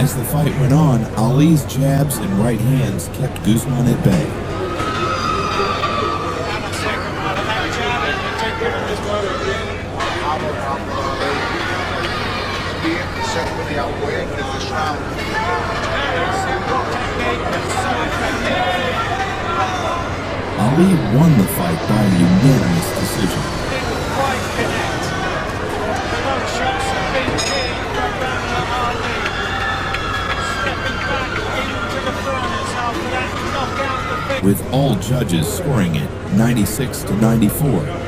As the fight went on, Ali's jabs and right hands kept Guzman at bay. Ali won the fight by unanimous decision. With all judges scoring it 96-94.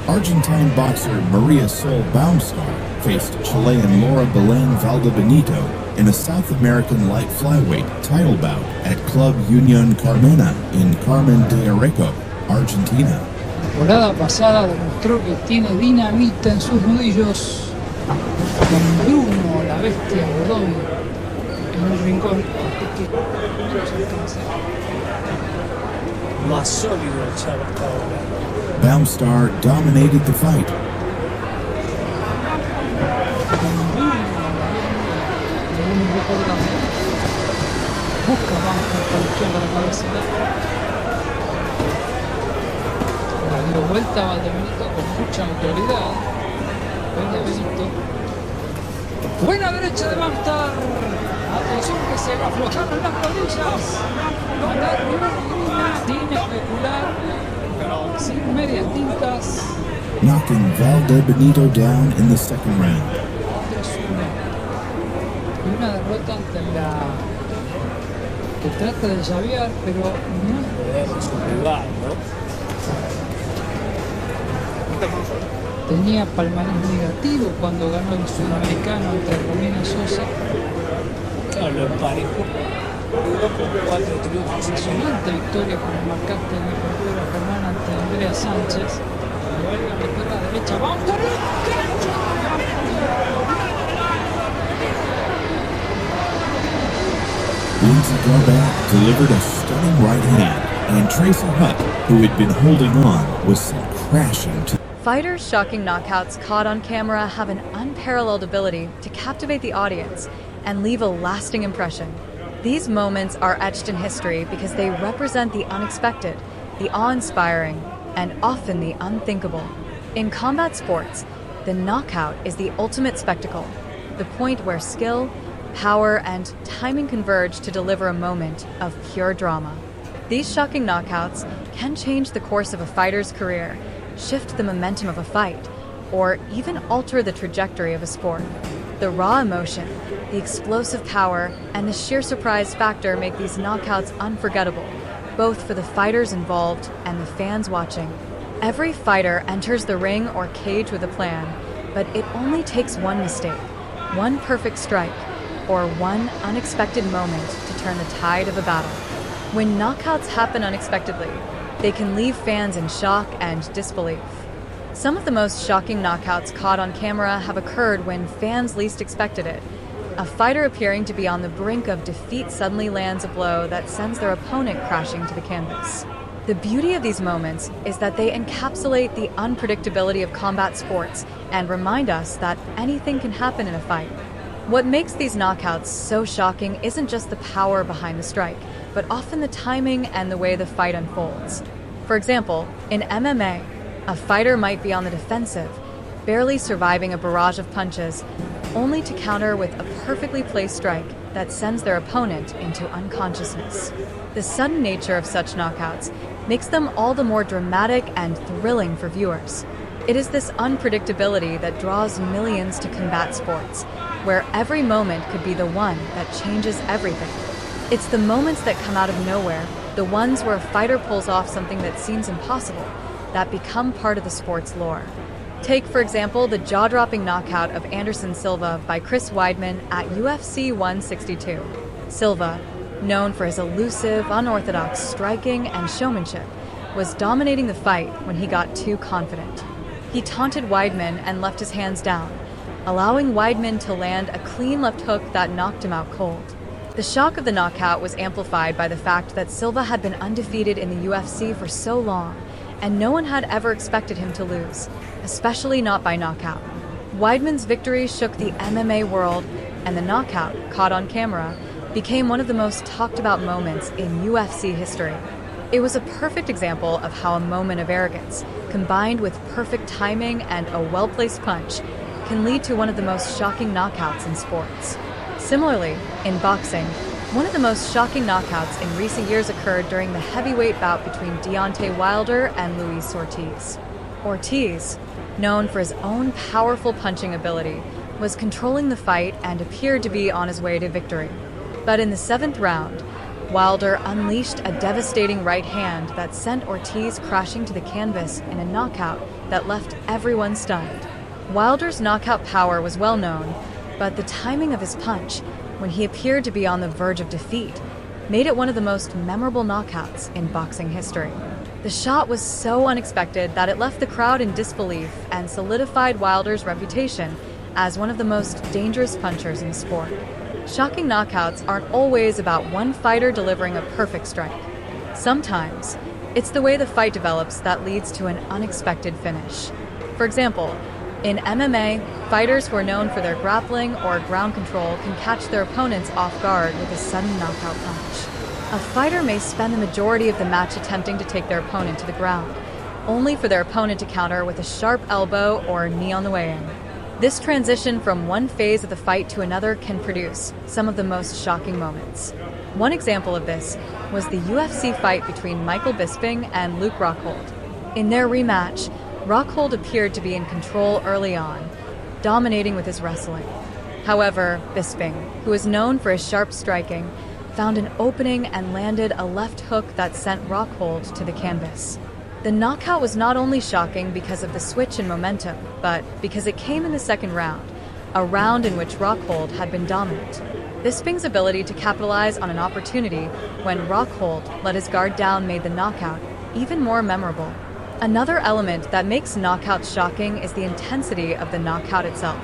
Argentine boxer Maria Sol Baumstar faced Chilean Laura Belén Valdebenito in a South American light flyweight title bout at Club Unión Carmena in Carmen de Areco, Argentina. La temporada pasada demostró que tiene dinamita en sus nudillos. Con Bruno, la bestia Godoy, en el rincón. Más sólido el chavo hasta ahora. Baumstar dominated the fight. Busca Baumstar por la izquierda la cabeza. La dio vuelta a Valdebenito con mucha autoridad. Buena derecha de Baumstar. Atención que se va aflojando en las rodillas. No da ni una sin especular, sin medias tintas. Knocking Valdebenito down in the second round. 3-1. Y una derrota ante la que trata de llavear, pero no Es su rival, ¿no? tenía palmarés negativo cuando ganó el sudamericano ante Romina Sosa. Claro, lo emparejó con 4 triunfos. Impresionante victoria, como marcaste en mi compañero Germán ante Andrea Sánchez. Vuelve a meter la derecha. ¡Vamos! Lindsay Garbat delivered a stunning right hand, and Tracy Hutt, who had been holding on, was sent crashing to. Fighters' shocking knockouts caught on camera have an unparalleled ability to captivate the audience and leave a lasting impression. These moments are etched in history because they represent the unexpected, the awe-inspiring, and often the unthinkable. In combat sports, the knockout is the ultimate spectacle, the point where skill, power, and timing converge to deliver a moment of pure drama. These shocking knockouts can change the course of a fighter's career, shift the momentum of a fight, or even alter the trajectory of a sport. The raw emotion, the explosive power, and the sheer surprise factor make these knockouts unforgettable, both for the fighters involved and the fans watching. Every fighter enters the ring or cage with a plan, but it only takes one mistake, one perfect strike, or one unexpected moment to turn the tide of a battle. When knockouts happen unexpectedly, they can leave fans in shock and disbelief. Some of the most shocking knockouts caught on camera have occurred when fans least expected it. A fighter appearing to be on the brink of defeat suddenly lands a blow that sends their opponent crashing to the canvas. The beauty of these moments is that they encapsulate the unpredictability of combat sports and remind us that anything can happen in a fight. What makes these knockouts so shocking isn't just the power behind the strike, but often the timing and the way the fight unfolds. For example, in MMA, a fighter might be on the defensive, barely surviving a barrage of punches, only to counter with a perfectly placed strike that sends their opponent into unconsciousness. The sudden nature of such knockouts makes them all the more dramatic and thrilling for viewers. It is this unpredictability that draws millions to combat sports, where every moment could be the one that changes everything. It's the moments that come out of nowhere, the ones where a fighter pulls off something that seems impossible, that become part of the sport's lore. Take, for example, the jaw-dropping knockout of Anderson Silva by Chris Weidman at UFC 162. Silva, known for his elusive, unorthodox striking and showmanship, was dominating the fight when he got too confident. He taunted Weidman and left his hands down, allowing Weidman to land a clean left hook that knocked him out cold. The shock of the knockout was amplified by the fact that Silva had been undefeated in the UFC for so long, and no one had ever expected him to lose, especially not by knockout. Weidman's victory shook the MMA world, and the knockout, caught on camera, became one of the most talked about moments in UFC history. It was a perfect example of how a moment of arrogance, combined with perfect timing and a well-placed punch, can lead to one of the most shocking knockouts in sports. Similarly, in boxing, one of the most shocking knockouts in recent years occurred during the heavyweight bout between Deontay Wilder and Luis Ortiz. Ortiz, known for his own powerful punching ability, was controlling the fight and appeared to be on his way to victory. But in the 7th round, Wilder unleashed a devastating right hand that sent Ortiz crashing to the canvas in a knockout that left everyone stunned. Wilder's knockout power was well known, but the timing of his punch, when he appeared to be on the verge of defeat, made it one of the most memorable knockouts in boxing history. The shot was so unexpected that it left the crowd in disbelief and solidified Wilder's reputation as one of the most dangerous punchers in the sport. Shocking knockouts aren't always about one fighter delivering a perfect strike. Sometimes, it's the way the fight develops that leads to an unexpected finish. For example, in MMA, fighters who are known for their grappling or ground control can catch their opponents off guard with a sudden knockout punch. A fighter may spend the majority of the match attempting to take their opponent to the ground, only for their opponent to counter with a sharp elbow or knee on the way in. This transition from one phase of the fight to another can produce some of the most shocking moments. One example of this was the UFC fight between Michael Bisping and Luke Rockhold. In their rematch, Rockhold appeared to be in control early on, dominating with his wrestling. However, Bisping, who is known for his sharp striking, found an opening and landed a left hook that sent Rockhold to the canvas. The knockout was not only shocking because of the switch in momentum, but because it came in the 2nd round, a round in which Rockhold had been dominant. Bisping's ability to capitalize on an opportunity when Rockhold let his guard down made the knockout even more memorable. Another element that makes knockouts shocking is the intensity of the knockout itself.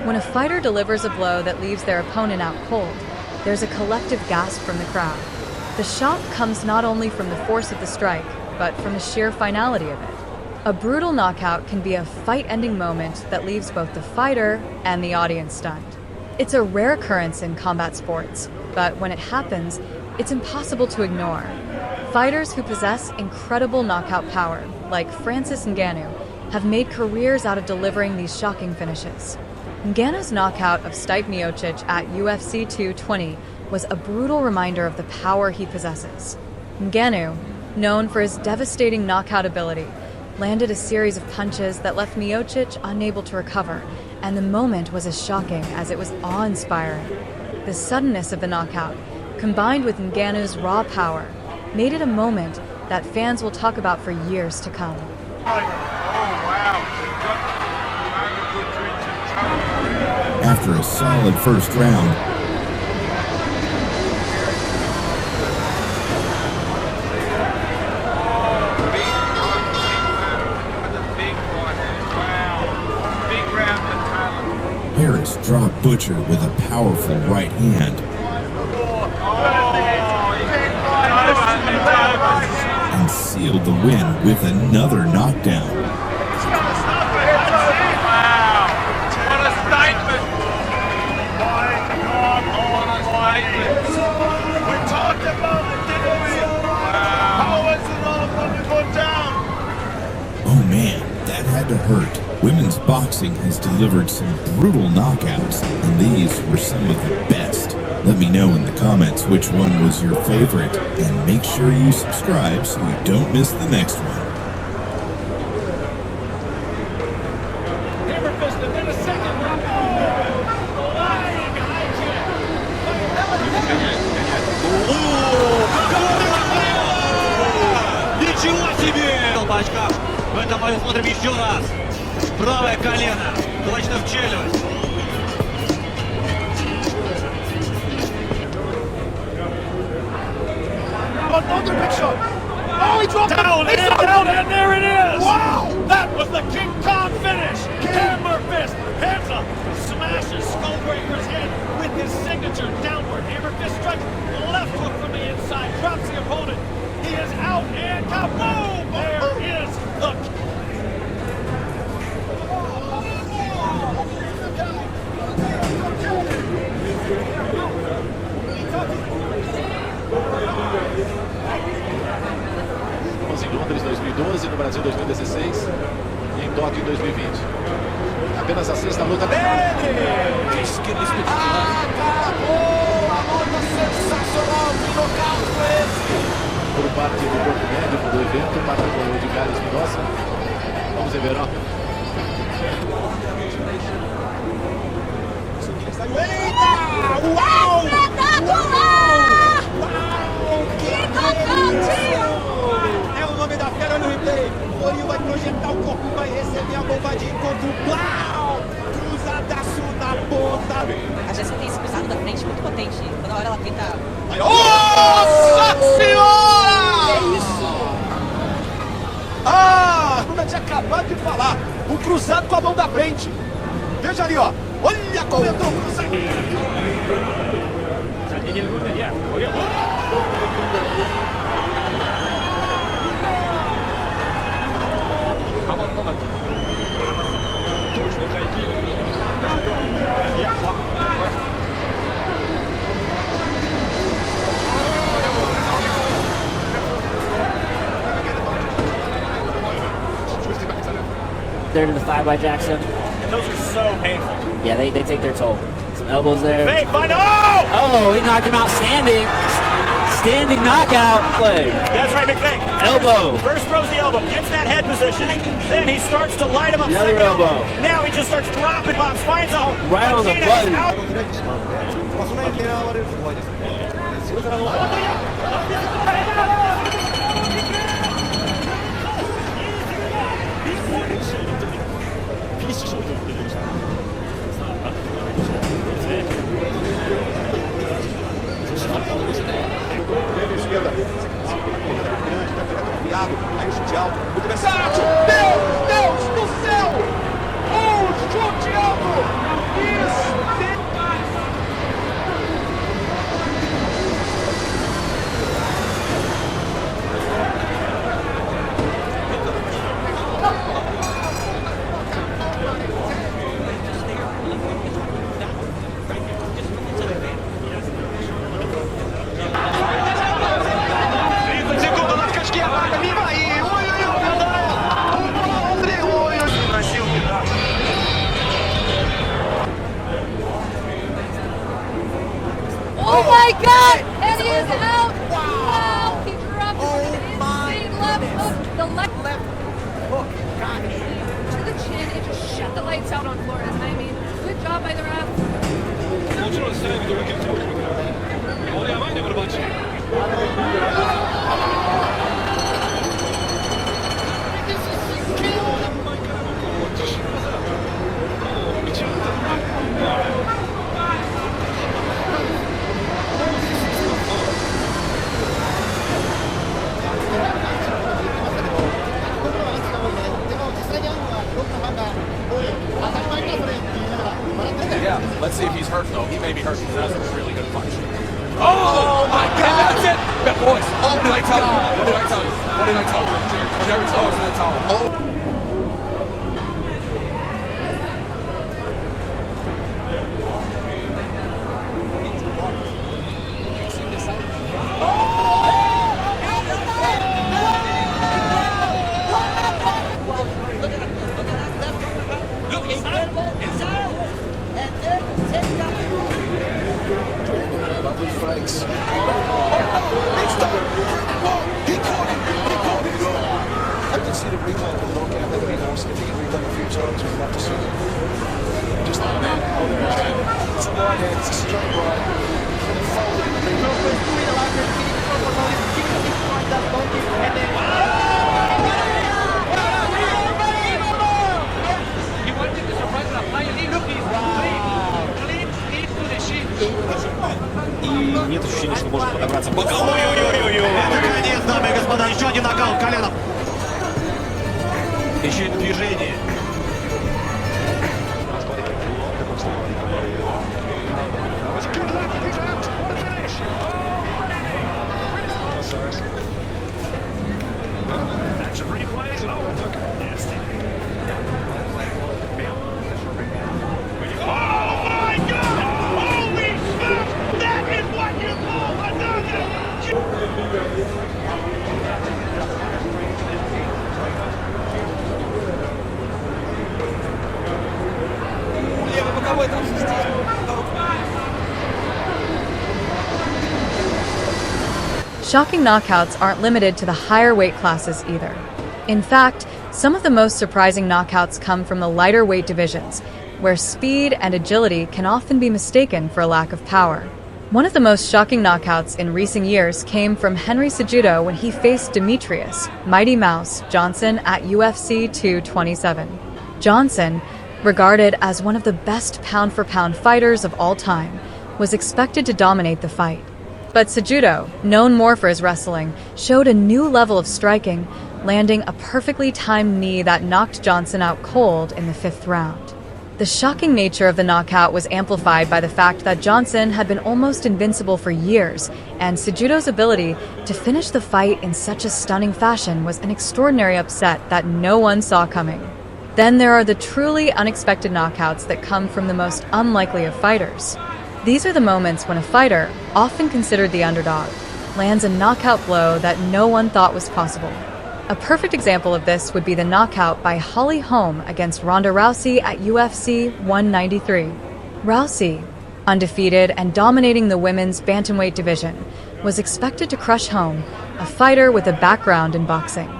When a fighter delivers a blow that leaves their opponent out cold, there's a collective gasp from the crowd. The shock comes not only from the force of the strike, but from the sheer finality of it. A brutal knockout can be a fight-ending moment that leaves both the fighter and the audience stunned. It's a rare occurrence in combat sports, but when it happens, it's impossible to ignore. Fighters who possess incredible knockout power, like Francis Ngannou, have made careers out of delivering these shocking finishes. Ngannou's knockout of Stipe Miocic at UFC 220 was a brutal reminder of the power he possesses. Ngannou, known for his devastating knockout ability, landed a series of punches that left Miocic unable to recover, and the moment was as shocking as it was awe-inspiring. The suddenness of the knockout, combined with Ngannou's raw power, made it a moment that fans will talk about for years to come. After a solid first round, Harris dropped Butcher with a powerful right hand and sealed the win with another knockdown. Oh man, that had to hurt. Women's boxing has delivered some brutal knockouts, and these were some of the best. Let me know in the comments which one was your favorite, and make sure you subscribe so you don't miss the next one. Ничего себе! Колпачков. В этом бою смотрим еще раз. Правое колено. Точно в челюсть. Another big shot. Oh, he dropped Down, it. down, and there it is. Wow. That was the King Kong finish. Hammer fist. Hands up. Smashes Skullbreaker's head with his signature downward hammer fist strike. Left hook from the inside. Drops the opponent. He is out and kaboom! There is 2012, no Brasil 2016 e em Tóquio em 2020. Apenas a sexta luta dele! Acabou a luta sensacional! Que nocaute foi esse? Por parte do corpo médico do evento, para o Edgar Espinosa. Vamos ver, Verão. Eita! Uau! Espetacular! Uau! Que nocaute! É o nome da fera no replay. O Ori vai projetar o corpo, vai receber a bomba de encontro. Uau! Cruzadaço na ponta. A Jéssica tem esse cruzado da frente muito potente. Toda hora ela tenta... Nossa Senhora! Que isso? Ah! Como eu tinha acabado de falar. O cruzado com a mão da frente. Veja ali, ó. Olha como entrou o cruzado. There to the 5 by Jackson. Those are so painful. Yeah, they take their toll. Some elbows there. Hey, find oh! Oh, he knocked him out standing. Standing knockout play. That's right, McVeigh. Elbow. First throws the elbow, gets that head position, then he starts to light him up. The other second elbow. Now he just starts dropping bombs, finds out. Right on the button. Aí o chute alto, muito versátil. Deus do céu! Chute alto! Isso! Oh my God! And he is out! Wow! He dropped an insane left hook. The left hook got him to the chin and just shut the lights out on Flores. I mean, good job by the ref. Yeah, let's see if he's hurt though. He may be hurt because that was a really good punch. Oh my God! That's it! But boys, what did I tell you? What did I tell you? What did I tell you? Never tell us to tell him. Oh. Strikes. I can see the replay of the knockout. I think if he can redone a few times, we'd love to see it. Just like that. It's a right hand, it's a straight right. And it folded in the И нет ощущения, что может подобраться. Наконец, дамы и господа, еще один нокаут коленом. Еще это движение. Shocking knockouts aren't limited to the higher weight classes either. In fact, some of the most surprising knockouts come from the lighter weight divisions, where speed and agility can often be mistaken for a lack of power. One of the most shocking knockouts in recent years came from Henry Cejudo when he faced Demetrius Mighty Mouse Johnson at UFC 227. Johnson, regarded as one of the best pound-for-pound fighters of all time, was expected to dominate the fight. But Cejudo, known more for his wrestling, showed a new level of striking, landing a perfectly timed knee that knocked Johnson out cold in the 5th round. The shocking nature of the knockout was amplified by the fact that Johnson had been almost invincible for years, and Cejudo's ability to finish the fight in such a stunning fashion was an extraordinary upset that no one saw coming. Then there are the truly unexpected knockouts that come from the most unlikely of fighters. These are the moments when a fighter, often considered the underdog, lands a knockout blow that no one thought was possible. A perfect example of this would be the knockout by Holly Holm against Ronda Rousey at UFC 193. Rousey, undefeated and dominating the women's bantamweight division, was expected to crush Holm, a fighter with a background in boxing.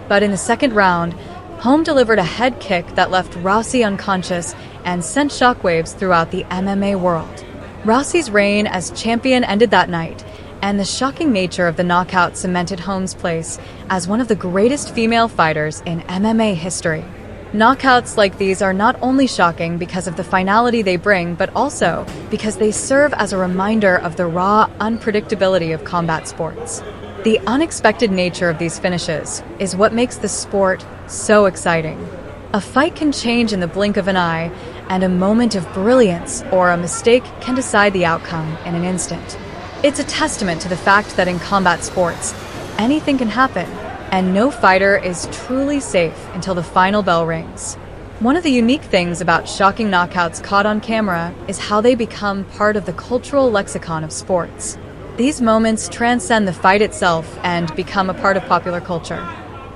But in the 2nd round, Holm delivered a head kick that left Rousey unconscious and sent shockwaves throughout the MMA world. Rousey's reign as champion ended that night, and the shocking nature of the knockout cemented Holm's place as one of the greatest female fighters in MMA history. Knockouts like these are not only shocking because of the finality they bring, but also because they serve as a reminder of the raw unpredictability of combat sports. The unexpected nature of these finishes is what makes the sport so exciting. A fight can change in the blink of an eye, and a moment of brilliance or a mistake can decide the outcome in an instant. It's a testament to the fact that in combat sports, anything can happen, and no fighter is truly safe until the final bell rings. One of the unique things about shocking knockouts caught on camera is how they become part of the cultural lexicon of sports. These moments transcend the fight itself and become a part of popular culture.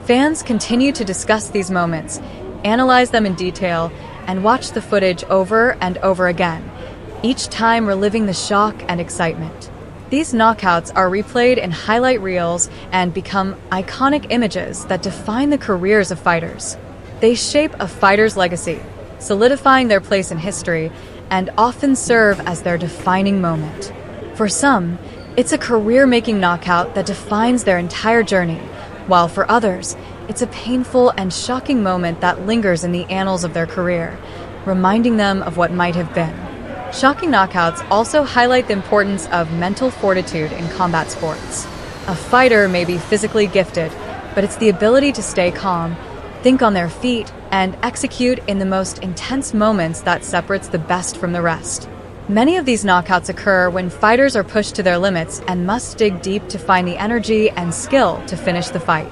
Fans continue to discuss these moments, analyze them in detail, and watch the footage over and over again, each time reliving the shock and excitement. These knockouts are replayed in highlight reels and become iconic images that define the careers of fighters. They shape a fighter's legacy, solidifying their place in history, and often serve as their defining moment. For some, it's a career-making knockout that defines their entire journey, while for others, it's a painful and shocking moment that lingers in the annals of their career, reminding them of what might have been. Shocking knockouts also highlight the importance of mental fortitude in combat sports. A fighter may be physically gifted, but it's the ability to stay calm, think on their feet, and execute in the most intense moments that separates the best from the rest. Many of these knockouts occur when fighters are pushed to their limits and must dig deep to find the energy and skill to finish the fight.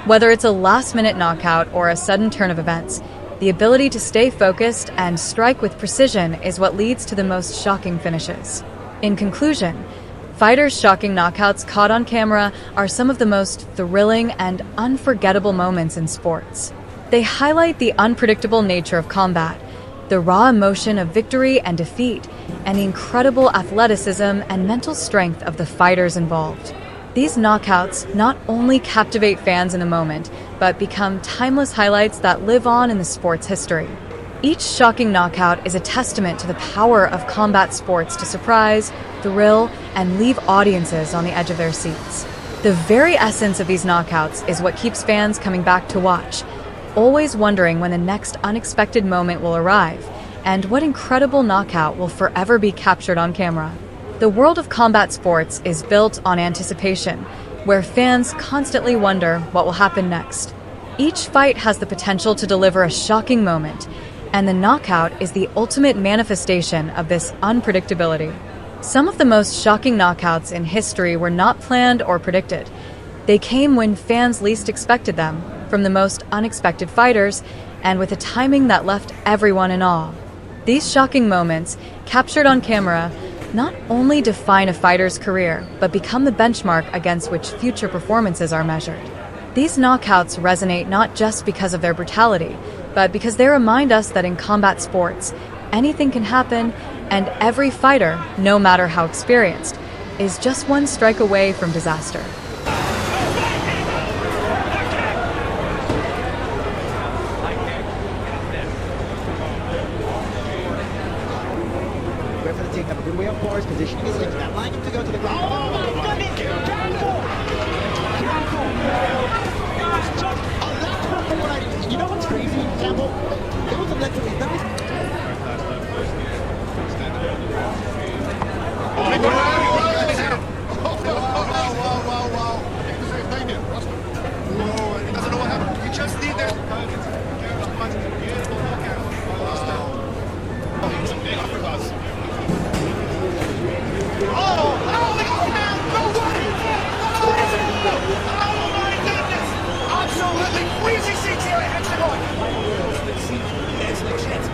Whether it's a last-minute knockout or a sudden turn of events, the ability to stay focused and strike with precision is what leads to the most shocking finishes. In conclusion, fighters' shocking knockouts caught on camera are some of the most thrilling and unforgettable moments in sports. They highlight the unpredictable nature of combat, the raw emotion of victory and defeat, and the incredible athleticism and mental strength of the fighters involved. These knockouts not only captivate fans in the moment, but become timeless highlights that live on in the sport's history. Each shocking knockout is a testament to the power of combat sports to surprise, thrill, and leave audiences on the edge of their seats. The very essence of these knockouts is what keeps fans coming back to watch, always wondering when the next unexpected moment will arrive, and what incredible knockout will forever be captured on camera. The world of combat sports is built on anticipation, where fans constantly wonder what will happen next. Each fight has the potential to deliver a shocking moment, and the knockout is the ultimate manifestation of this unpredictability. Some of the most shocking knockouts in history were not planned or predicted. They came when fans least expected them, from the most unexpected fighters, and with a timing that left everyone in awe. These shocking moments, captured on camera, not only define a fighter's career, but become the benchmark against which future performances are measured. These knockouts resonate not just because of their brutality, but because they remind us that in combat sports, anything can happen, and every fighter, no matter how experienced, is just one strike away from disaster. Boris positioning his hips, allowing him to go to the ground. Oh my goodness! Careful! Careful! It was just a lateral from what I... You know what's crazy, Campbell? It was a lateral. That was... He doesn't know what happened. He just did that. It's a big uppercut. Oh, man, no way! Oh my goodness! Absolutely freezing seats here at Hexagon. It's legit.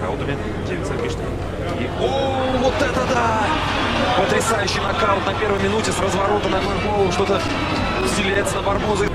Раудами, 9 забишных. И, о, вот это да! Потрясающий нокаут на первой минуте с разворота на голову. Что-то вселяется на Барбоза.